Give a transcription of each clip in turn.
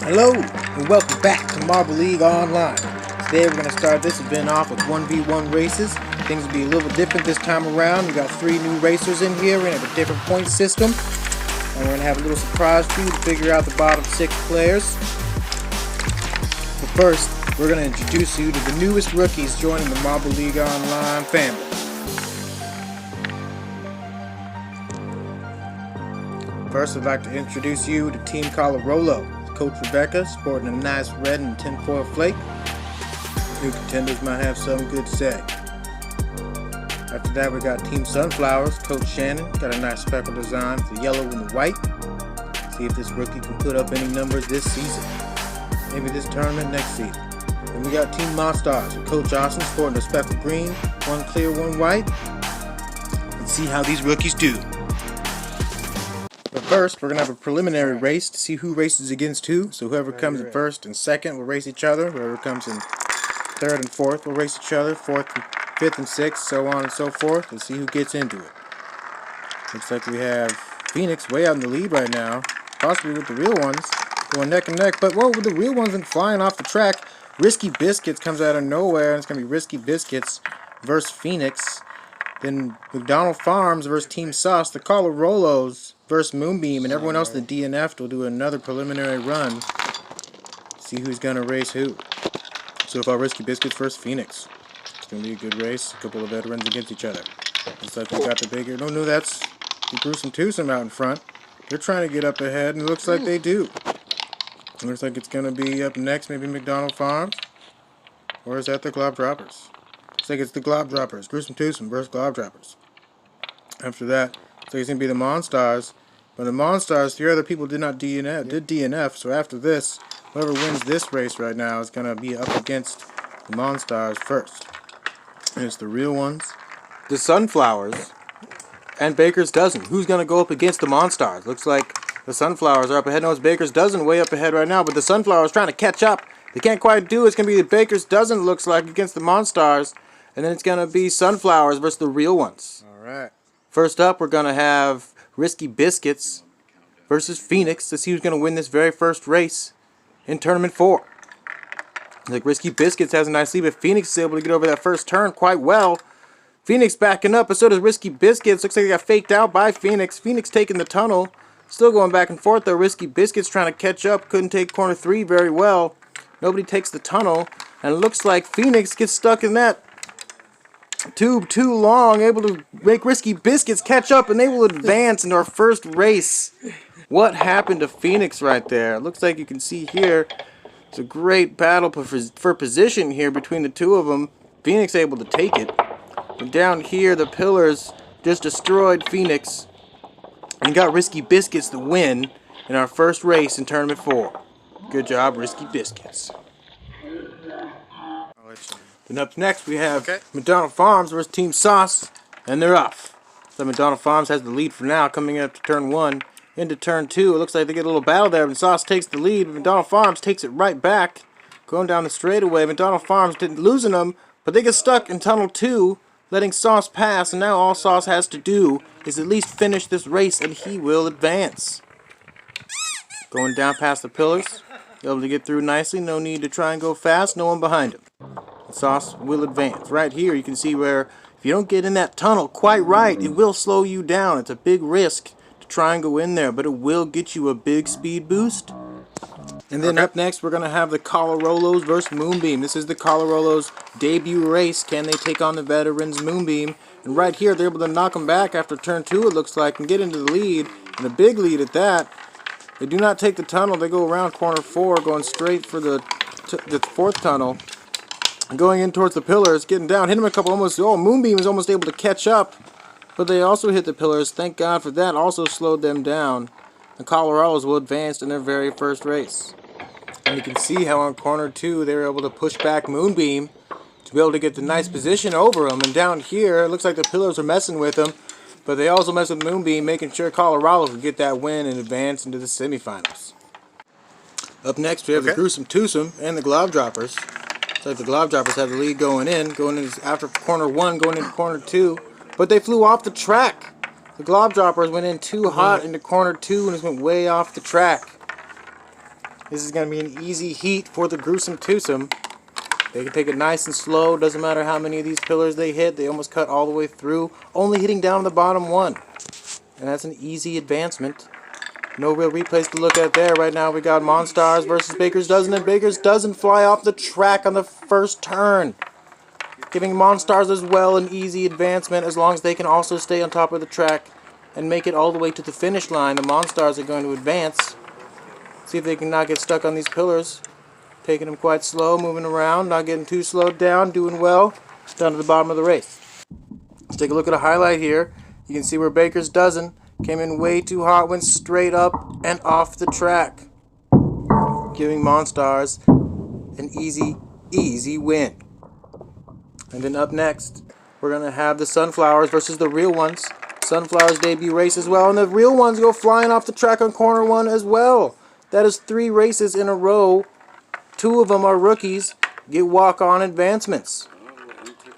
Hello and welcome back to Marble League Online. Today we're going to start this event off with 1v1 races. Things will be a little different this time around. We got 3 new racers in here. We're going to have a different point system. And we're going to have a little surprise for you to figure out the bottom 6 players. But first, we're going to introduce you to the newest rookies joining the Marble League Online family. First, I'd like to introduce you to Team Colorolo. Coach Rebecca, sporting a nice red and tinfoil flake. New contenders might have something good to say. After that, we got Team Sunflowers. Coach Shannon got a nice speckle design with the yellow and the white. See if this rookie can put up any numbers this season. Maybe this tournament next season. Then we got Team Monstars with Coach Austin sporting a speckle green, one clear, one white. Let's see how these rookies do. But first, we're going to have a preliminary race to see who races against who. So whoever comes in first and second will race each other. Whoever comes in third and fourth will race each other. Fourth, fifth, and sixth, so on and so forth. Let's see who gets into it. Looks like we have Phoenix way out in the lead right now. Possibly with the real ones going neck and neck. But whoa, with the real ones and flying off the track. Risky Biscuits comes out of nowhere. And it's going to be Risky Biscuits versus Phoenix. Then McDonald Farms versus Team Sauce. The Coloralos versus Moonbeam, and everyone else in the DNF will do another preliminary run. See who's going to race who. So far, Risky Biscuits versus Phoenix. It's going to be a good race. A couple of veterans against each other. Looks like we got the bigger... No, that's the Gruesome Twosome out in front. They're trying to get up ahead, and it looks like they do. It looks like it's going to be up next, maybe McDonald Farms. Or is that the Glob Droppers? Looks like it's the Glob Droppers. Gruesome Twosome versus Glob Droppers. After that, so it's going to be the Monstars. But the Monstars, 3 other people did DNF. So after this, whoever wins this race right now is going to be up against the Monstars first. And it's the real ones, the Sunflowers, and Baker's Dozen. Who's going to go up against the Monstars? Looks like the Sunflowers are up ahead. No, it's Baker's Dozen way up ahead right now. But the Sunflowers trying to catch up. They can't quite do it. It's going to be the Baker's Dozen, looks like, against the Monstars. And then it's going to be Sunflowers versus the real ones. Alright. First up, we're going to have Risky Biscuits versus Phoenix to see who's going to win this very first race in Tournament 4. Like Risky Biscuits has a nice lead, but Phoenix is able to get over that first turn quite well. Phoenix backing up, but so does Risky Biscuits. Looks like they got faked out by Phoenix. Phoenix taking the tunnel. Still going back and forth, though. Risky Biscuits trying to catch up. Couldn't take corner 3 very well. Nobody takes the tunnel. And it looks like Phoenix gets stuck in that tube too long, able to make Risky Biscuits catch up, and they will advance into our first race. What happened to Phoenix right there? Looks like you can see here, it's a great battle for position here between the two of them. Phoenix able to take it. And down here, the Pillars just destroyed Phoenix and got Risky Biscuits the win in our first race in Tournament 4. Good job, Risky Biscuits. Then up next we have McDonald Farms versus Team Sauce, and they're off. So McDonald Farms has the lead for now, coming up to turn 1 into turn 2. It looks like they get a little battle there, but Sauce takes the lead. McDonald Farms takes it right back, going down the straightaway. McDonald Farms didn't losing them, but they get stuck in tunnel 2, letting Sauce pass, and now all Sauce has to do is at least finish this race, and he will advance. Going down past the Pillars, able to get through nicely. No need to try and go fast. No one behind him. Sauce will advance. Right here you can see where if you don't get in that tunnel quite right, it will slow you down. It's a big risk to try and go in there, but it will get you a big speed boost. And then up next we're going to have the Coloralos versus Moonbeam. This is the Coloralos debut race. Can they take on the veterans Moonbeam? And right here they're able to knock them back after turn 2, it looks like, and get into the lead, and a big lead at that. They do not take the tunnel. They go around corner 4, going straight for the 4th tunnel. Going in towards the Pillars, getting down, hit him a couple almost. Oh, Moonbeam is almost able to catch up, but they also hit the Pillars. Thank God for that. Also slowed them down. The Colorados will advance in their very first race. And you can see how on corner 2 they were able to push back Moonbeam to be able to get the nice position over them. And down here, it looks like the Pillars are messing with them, but they also mess with Moonbeam, making sure Colorado could get that win and advance into the semifinals. Up next, we have the Gruesome Twosome and the Glob Droppers. So the Glob Droppers have the lead going in after corner 1, going into corner 2. But they flew off the track. The Glob Droppers went in too hot into corner 2 and just went way off the track. This is going to be an easy heat for the Gruesome Twosome. They can take it nice and slow. Doesn't matter how many of these pillars they hit. They almost cut all the way through, only hitting down the bottom one. And that's an easy advancement. No real replays to look at there. Right now we got Monstars versus Baker's Dozen, and Baker's Dozen fly off the track on the first turn, giving Monstars as well an easy advancement as long as they can also stay on top of the track and make it all the way to the finish line. The Monstars are going to advance. See if they can not get stuck on these pillars. Taking them quite slow, moving around, not getting too slowed down, doing well. Down to the bottom of the race. Let's take a look at a highlight here. You can see where Baker's Dozen came in way too hot, went straight up and off the track, giving Monstars an easy win. And then up next, we're going to have the Sunflowers versus the Real Ones. Sunflowers debut race as well, and the Real Ones go flying off the track on corner one as well. That is 3 races in a row. 2 of them are rookies, get walk-on advancements.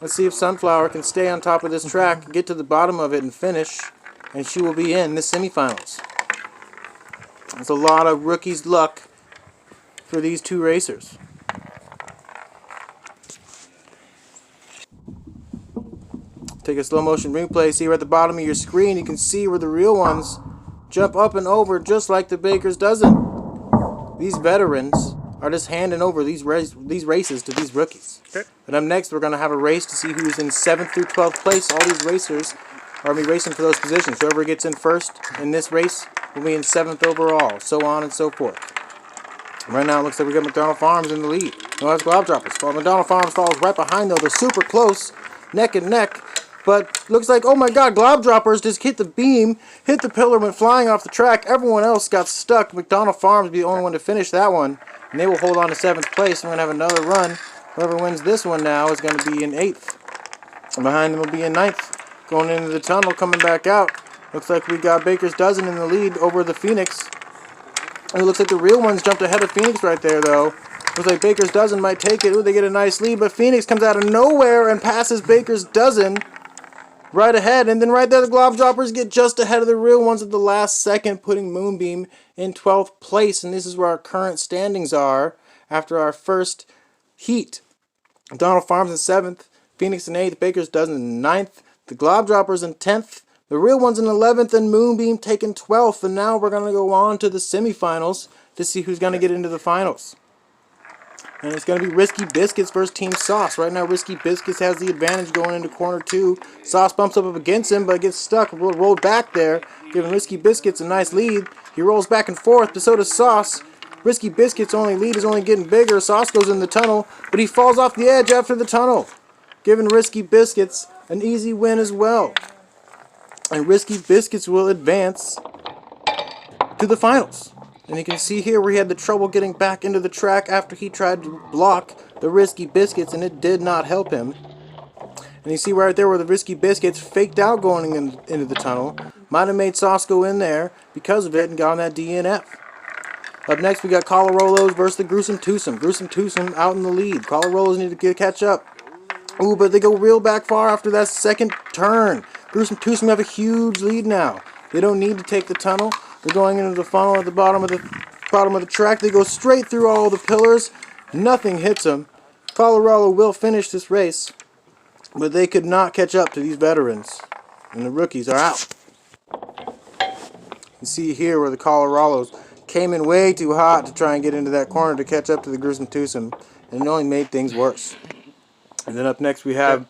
Let's see if Sunflower can stay on top of this track, get to the bottom of it and finish, and she will be in the semifinals. It's a lot of rookies' luck for these 2 racers. Take a slow motion replay. See right at the bottom of your screen, you can see where the Real Ones jump up and over just like the Baker's Dozen. These veterans are just handing over these races to these rookies. Okay. And up next, we're going to have a race to see who's in 7th through 12th place. All these racers are going to be racing for those positions. Whoever gets in first in this race will be in 7th overall, so on and so forth. Right now, it looks like we got McDonald Farms in the lead. No, that's Globdroppers. Well, McDonald Farms falls right behind, though. They're super close, neck and neck. But looks like, oh my god, Globdroppers just hit the beam, hit the pillar, went flying off the track. Everyone else got stuck. McDonald Farms will be the only one to finish that one. And they will hold on to 7th place. And we're going to have another run. Whoever wins this one now is going to be in 8th. And behind them will be in 9th. Going into the tunnel, coming back out. Looks like we got Baker's Dozen in the lead over the Phoenix. And it looks like the Real Ones jumped ahead of Phoenix right there, though. Looks like Baker's Dozen might take it. Ooh, they get a nice lead. But Phoenix comes out of nowhere and passes Baker's Dozen right ahead. And then right there, the Globdroppers get just ahead of the Real Ones at the last second, putting Moonbeam in 12th place. And this is where our current standings are after our first heat. Donald Farms in 7th, Phoenix in 8th, Baker's Dozen in 9th, the Globdroppers in 10th, the Real Ones in 11th, and Moonbeam taking 12th. And now we're going to go on to the semifinals to see who's going to get into the finals. And it's going to be Risky Biscuits versus Team Sauce. Right now, Risky Biscuits has the advantage going into corner 2. Sauce bumps up against him, but gets stuck, rolled back there, giving Risky Biscuits a nice lead. He rolls back and forth, but so does Sauce. Risky Biscuits' only lead is only getting bigger. Sauce goes in the tunnel, but he falls off the edge after the tunnel, giving Risky Biscuits an easy win as well. And Risky Biscuits will advance to the finals. And you can see here where he had the trouble getting back into the track after he tried to block the Risky Biscuits, and it did not help him. And you see right there where the Risky Biscuits faked out going into the tunnel. Might have made Sauce go in there because of it and got on that DNF. Up next, we got Colorados versus the Gruesome Twosome. Gruesome Twosome out in the lead. Colorados need to catch up. Ooh, but they go real back far after that second turn. Gruesome Twosome have a huge lead now. They don't need to take the tunnel. They're going into the funnel at the bottom of the track. They go straight through all the pillars. Nothing hits them. Colorado will finish this race, but they could not catch up to these veterans, and the rookies are out. You see here where the Colorados came in way too hot to try and get into that corner to catch up to the Gruesome Twosome, and it only made things worse. And then up next we have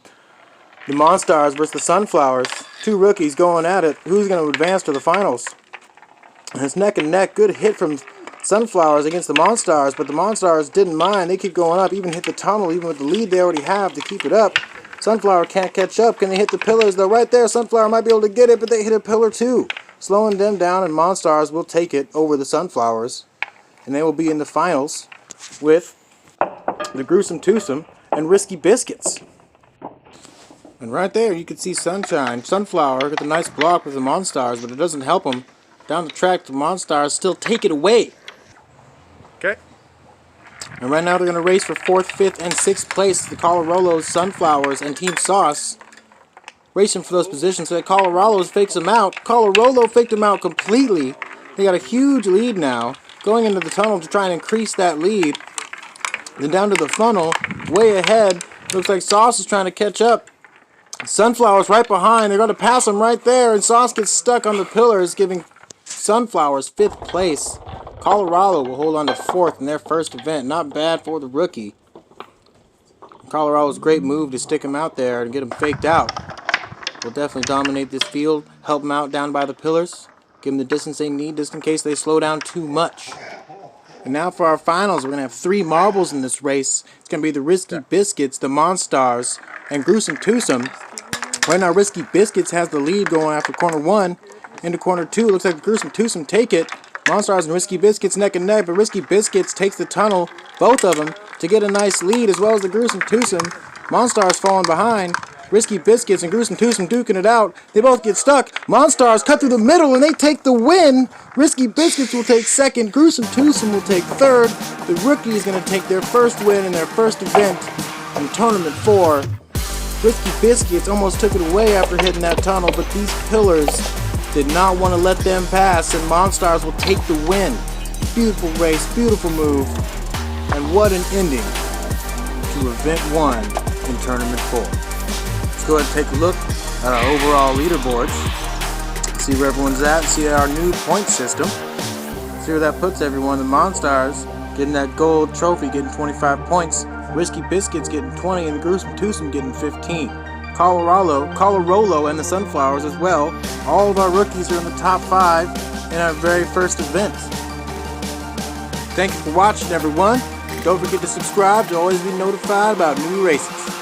the Monstars versus the Sunflowers. 2 rookies going at it. Who's going to advance to the finals? And it's neck and neck. Good hit from Sunflowers against the Monstars, but the Monstars didn't mind. They keep going up, even hit the tunnel, even with the lead they already have to keep it up. Sunflower can't catch up. Can they hit the pillars? Though right there, Sunflower might be able to get it, but they hit a pillar too, slowing them down, and Monstars will take it over the Sunflowers. And they will be in the finals with the Gruesome Twosome and Risky Biscuits. And right there, you can see Sunflower get a nice block with the Monstars, but it doesn't help them. Down the track, the Monstars still take it away. Okay. And right now they're going to race for 4th, 5th, and 6th place. The Colorados, Sunflowers, and Team Sauce racing for those positions. So Colorados fakes them out. Colorado faked them out completely. They got a huge lead now. going into the tunnel to try and increase that lead. Then down to the funnel, way ahead. Looks like Sauce is trying to catch up. Sunflower's right behind. They're going to pass him right there, and Sauce gets stuck on the pillars, giving Sunflowers 5th place. Colorado will hold on to 4th in their first event. Not bad for the rookie. Colorado's great move to stick him out there and get him faked out. Will definitely dominate this field, help them out down by the pillars, give them the distance they need just in case they slow down too much. And now for our finals, we're going to have 3 marbles in this race. It's going to be the Risky Biscuits, the Monstars, and Gruesome Twosome. Right now, Risky Biscuits has the lead going after corner 1. Into corner 2, looks like the Gruesome Twosome take it. Monstars and Risky Biscuits neck and neck, but Risky Biscuits takes the tunnel, both of them, to get a nice lead, as well as the Gruesome Twosome. Monstars falling behind. Risky Biscuits and Gruesome Twosome duking it out. They both get stuck. Monstars cut through the middle and they take the win. Risky Biscuits will take 2nd. Gruesome Twosome will take 3rd. The rookie is going to take their first win in their first event in Tournament 4. Risky Biscuits almost took it away after hitting that tunnel, but these pillars did not want to let them pass, and Monstars will take the win. Beautiful race, beautiful move, and what an ending to Event 1 in Tournament 4. Let's go ahead and take a look at our overall leaderboards. See where everyone's at, see our new point system. See where that puts everyone. The Monstars getting that gold trophy, getting 25 points. Risky Biscuits getting 20, and the Gruesome Twosome getting 15. Colorado, and the Sunflowers as well. All of our rookies are in the top 5 in our very first event. Thank you for watching, everyone. Don't forget to subscribe to always be notified about new races.